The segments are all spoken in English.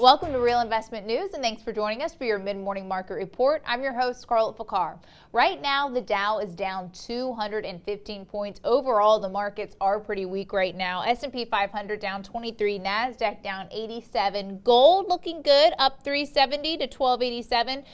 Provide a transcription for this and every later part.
Welcome to Real Investment News, and thanks for joining us for your mid-morning market report. I'm your host, Scarlett Fakar. Right now, the Dow is down 215 points. Overall, the markets are pretty weak right now. S&P 500 down 23, NASDAQ down 87. Gold looking good, up 370 to 1287.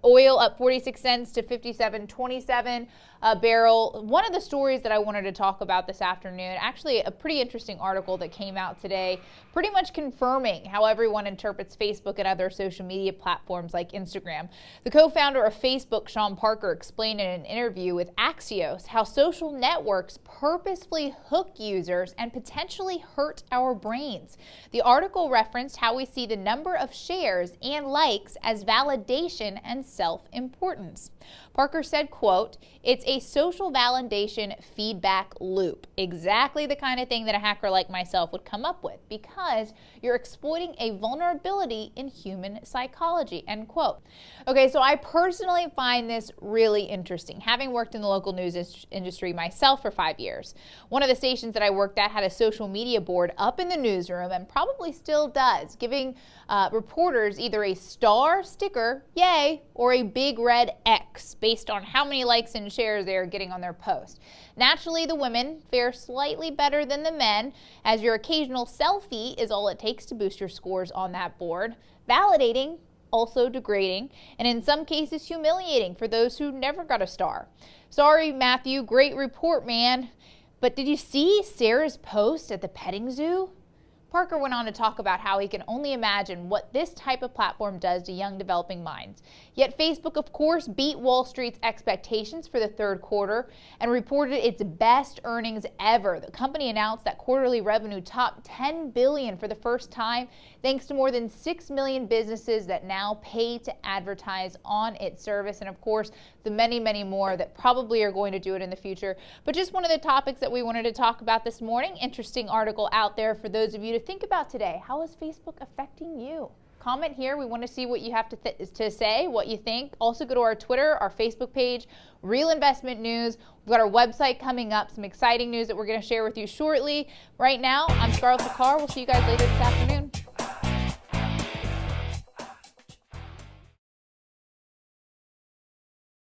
Oil up 46 cents to 57.27 a barrel. One of the stories that I wanted to talk about this afternoon, actually a pretty interesting article that came out today, pretty much confirming how everyone interprets Facebook and other social media platforms like Instagram. The co-founder of Facebook, Sean Parker, explained in an interview with Axios how social networks purposefully hook users and potentially hurt our brains. The article referenced how we see the number of shares and likes as validation and self-importance. Parker said, quote, "It's a social validation feedback loop, exactly the kind of thing that a hacker like myself would come up with, because you're exploiting a vulnerability in human psychology," end quote. Okay, so I personally find this really interesting, having worked in the local news industry myself for 5 years. One of the stations that I worked at had a social media board up in the newsroom, and probably still does, giving reporters either a star sticker, yay, or a big red X based on how many likes and shares they are getting on their post. Naturally, the women fare slightly better than the men, as your occasional selfie is all it takes to boost your scores on that board. Validating, also degrading, and in some cases humiliating for those who never got a star. Sorry, Matthew, great report, man. But did you see Sarah's post at the petting zoo? Parker went on to talk about how he can only imagine what this type of platform does to young developing minds. Yet Facebook, of course, beat Wall Street's expectations for the third quarter and reported its best earnings ever. The company announced that quarterly revenue topped $10 billion for the first time, thanks to more than 6 million businesses that now pay to advertise on its service. And of course, the many, many more that probably are going to do it in the future. But just one of the topics that we wanted to talk about this morning, interesting article out there for those of you to think about today. How is Facebook affecting you? Comment here. We want to see what you have to say, what you think. Also go to our Twitter, our Facebook page, Real Investment News. We've got our website coming up, some exciting news that we're going to share with you shortly. Right now, I'm Scarlett Fakar. We'll see you guys later this afternoon.